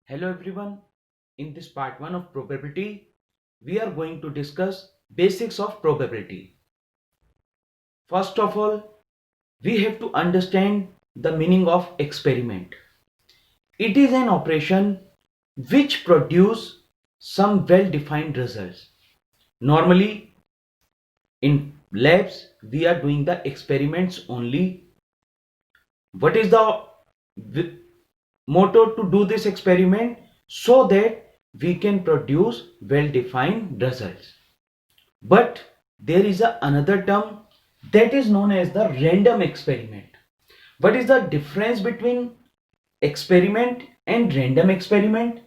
Hello everyone. In this part 1 of probability, we are going to discuss basics of probability. First of all, we have to understand the meaning of experiment. It is an operation which produce some well-defined results. Normally, in labs, we are doing the experiments only. What is the motto to do this experiment? So that we can produce well-defined results. But there is another term that is known as the random experiment. What is the difference between experiment and random experiment?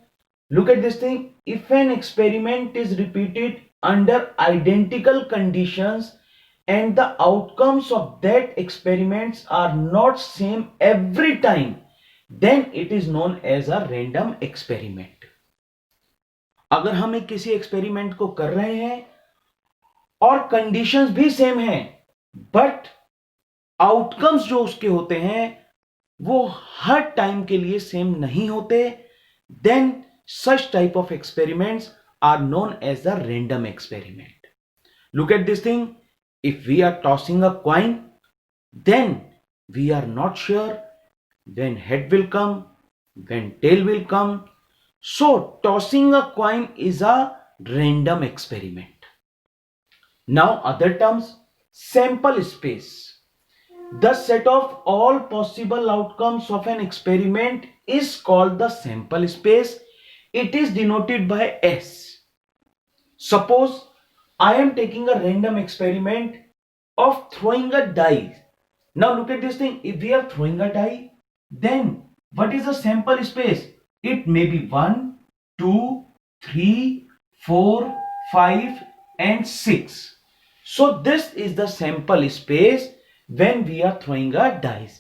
Look at this thing. If an experiment is repeated under identical conditions and the outcomes of that experiments are not same every time, then it is known as a random experiment. अगर हम एक किसी experiment को कर रहे हैं और conditions भी सेम हैं, बट आउटकम्स जो उसके होते हैं वो हर टाइम के लिए सेम नहीं होते, then such type of experiments are known as the random experiment. Look at this thing. If we are tossing a coin, then we are not sure when head will come, when tail will come. So tossing a coin is a random experiment. Now other terms, sample space. The set of all possible outcomes of an experiment is called the sample space. It is denoted by S. Suppose I am taking a random experiment of throwing a die. Now look at this thing. If we are throwing a die, then what is the sample space? It may be 1, 2, 3, 4, 5 and 6. So this is the sample space when we are throwing a dice.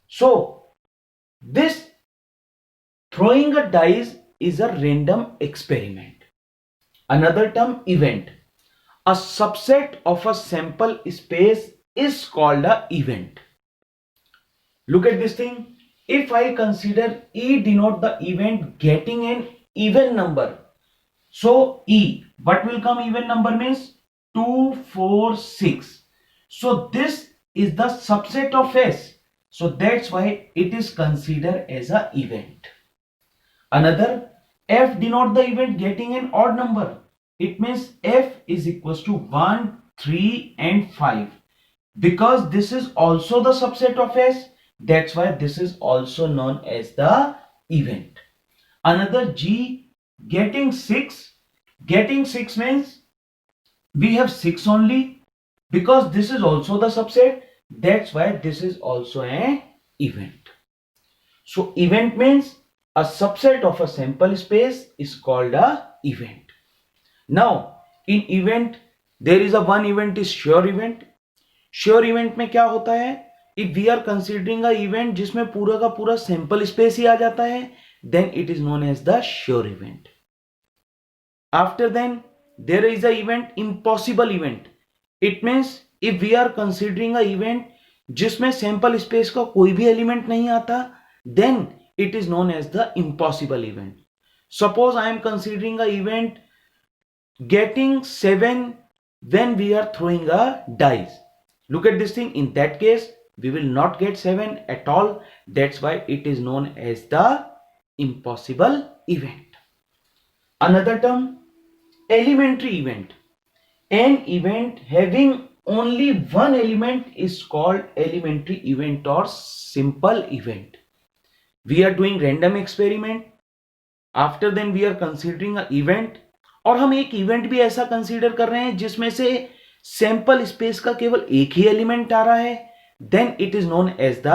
So this throwing a dice is a random experiment. Another term, event. A subset of a sample space is called an event. Look at this thing. If I consider E denote the event getting an even number. So E, what will come even number means 2, 4, 6. So this is the subset of S. So that's why it is considered as an event. Another, F denote the event getting an odd number. It means F is equals to 1, 3 and 5. Because this is also the subset of S, that's why this is also known as the event. Another, G getting 6. Getting 6 means we have 6 only, because this is also the subset, that's why this is also an event. So event means a subset of a sample space is called a event. Now in event there is a one event is sure event. Sure event में क्या होता है? If we are considering a event जिसमें पूरा का पूरा sample space ही आ जाता है, then it is known as the sure event. After then there is a event impossible event. It means if we are considering a event जिसमें sample space का कोई भी element नहीं आता, then it is known as the impossible event. Suppose I am considering a event getting 7 when we are throwing a dice. Look at this thing. In that case, we will not get 7 at all. That's why it is known as the impossible event. Another term, elementary event. An event having only one element is called elementary event or simple event. We are doing random experiment. After then we are considering an event. और हम एक event भी ऐसा consider कर रहे हैं जिसमें से सैंपल स्पेस का केवल एक ही एलिमेंट आ रहा है, then it is known as the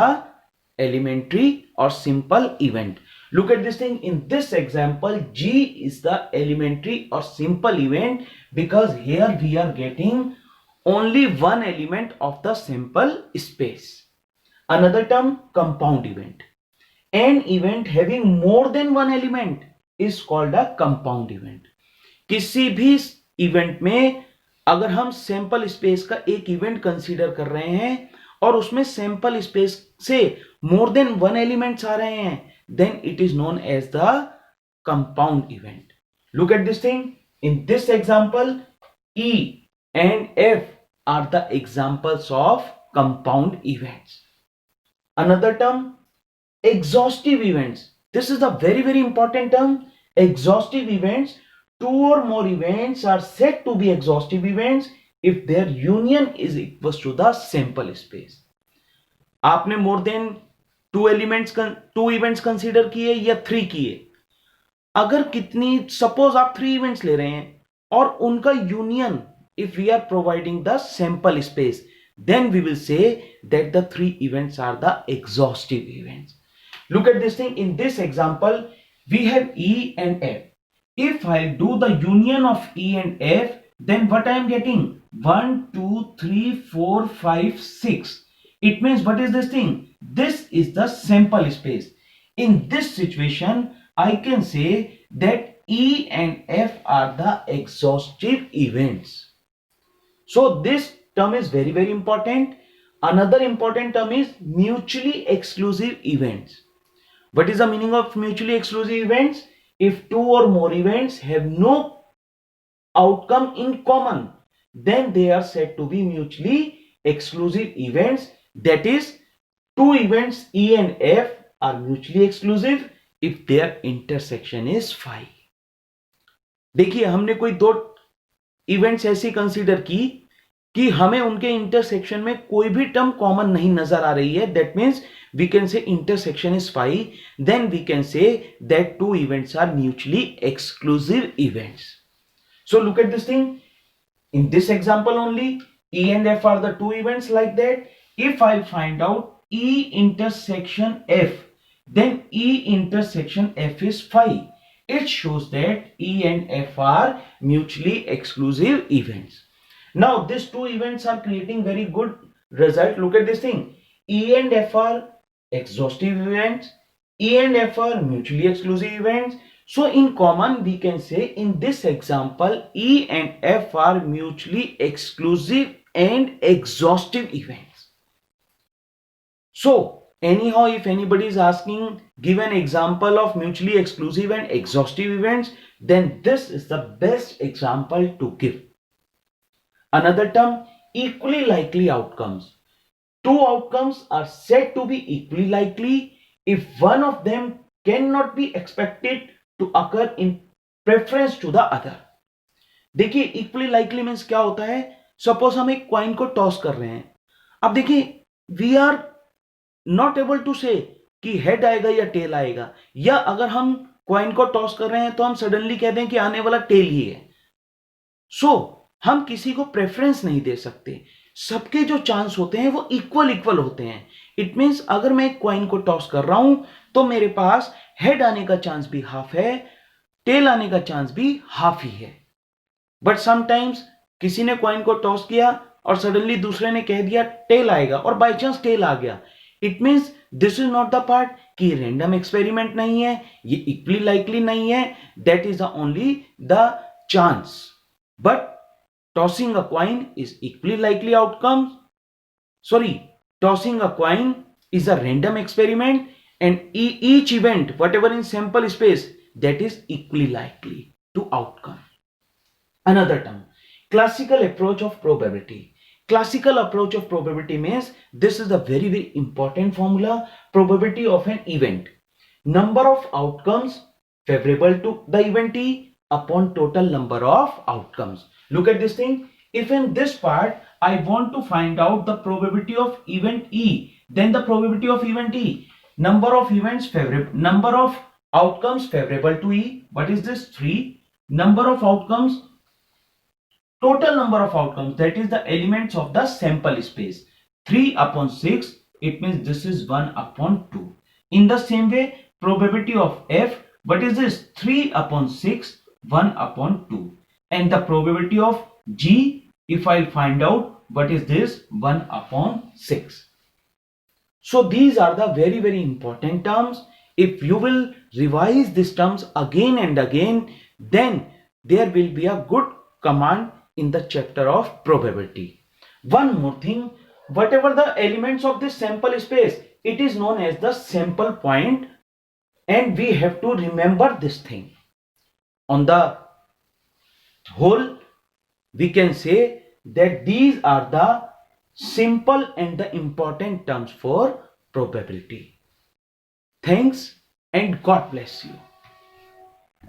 elementary और simple event. Look at this thing. In this example, G is the elementary or simple event because here we are getting only one element of the simple space. Another term, compound event. An event having more than one element is called a compound event. किसी भी event में अगर हम sample space का एक event consider कर रहे हैं और उसमें सैंपल स्पेस से मोर देन वन एलिमेंट्स आ रहे हैं, then it is known as the compound event. Look at this thing. In this example, E and F are the examples of compound events. Another term, exhaustive events. This is a very important term. Exhaustive events. Two or more events are said to be exhaustive events if their union is equals to the sample space. आपने more than two events consider किए या 3 किए, अगर कितनी, suppose आप 3 events ले रहे हैं और उनका union, if we are providing the sample space, then we will say that the 3 events are the exhaustive events. Look at this thing. In this example, we have E and F. If I do the union of E and F, then what I am getting? 1, 2, 3, 4, 5, 6. It means, what is this thing? This is the sample space. In this situation, I can say that E and F are the exhaustive events. So this term is very important. Another important term is mutually exclusive events. What is the meaning of mutually exclusive events? If 2 or more events have no outcome in common, then they are said to be mutually exclusive events. That is, 2 events E and F are mutually exclusive if their intersection is phi. देखिए, हमने कोई 2 events ऐसी consider की कि हमें उनके intersection में कोई भी टर्म कॉमन नहीं नजर आ रही है. That means we can say intersection is phi. Then we can say that 2 events are mutually exclusive events. So look at this thing. In this example only, E and F are the 2 events like that. If I find out E intersection F, then E intersection F is phi. It shows that E and F are mutually exclusive events. Now these 2 events are creating very good result. Look at this thing. E and F are exhaustive events. E and F are mutually exclusive events. So in common, we can say in this example, E and F are mutually exclusive and exhaustive events. So anyhow, if anybody is asking, give an example of mutually exclusive and exhaustive events, then this is the best example to give. Another term, equally likely outcomes. 2 outcomes are said to be equally likely if one of them cannot be expected to occur in preference to the other. देखिए, equally likely means क्या होता है. Suppose हम एक coin को toss कर रहे हैं. अब देखिए, we are not able to say कि हेड आएगा या टेल आएगा, या अगर हम क्वाइन को टॉस कर रहे हैं तो हम सडनली कह दें कि आने वाला टेल ही है. सो हम किसी को प्रेफरेंस नहीं दे सकते. सबके जो चांस होते हैं वो इक्वल होते हैं. इट मीन्स अगर मैं एक क्वाइन को टॉस कर रहा हूं तो मेरे पास हेड आने का चांस भी हाफ है, टेल आने का चांस भी हाफ ही है. बट समटाइम्स किसी ने क्वाइन को टॉस किया और सडनली दूसरे ने कह दिया टेल आएगा और बाय चांस टेल आ गया. It means this is not the part कि रैंडम एक्सपेरिमेंट नहीं है, ये इक्वली लाइकली नहीं है. That is the only the chance. But tossing a coin is equally likely outcome. Sorry, tossing a coin is a random experiment, and each event, whatever in sample space, that is equally likely to outcome. Another term, classical approach of probability. Classical approach of probability means this is a very important formula. Probability of an event, number of outcomes favorable to the eventee upon total number of outcomes. Look at this thing. If in this part I want to find out the probability of event E, then the probability of event E, number of events favorable, number of outcomes favorable to E, what is this? 3. Number of outcomes, total number of outcomes, that is the elements of the sample space, 3 upon 6. It means this is 1 upon 2. In the same way, probability of F, what is this? 3 upon 6, 1 upon 2. And the probability of G, if I find out, what is this? 1 upon 6. So these are the very important terms. If you will revise these terms again and again, then there will be a good command in the chapter of probability. One more thing, whatever the elements of this sample space, it is known as the sample point And we have to remember this thing. On the whole, we can say that these are the simple and the important terms for probability. Thanks and God bless you.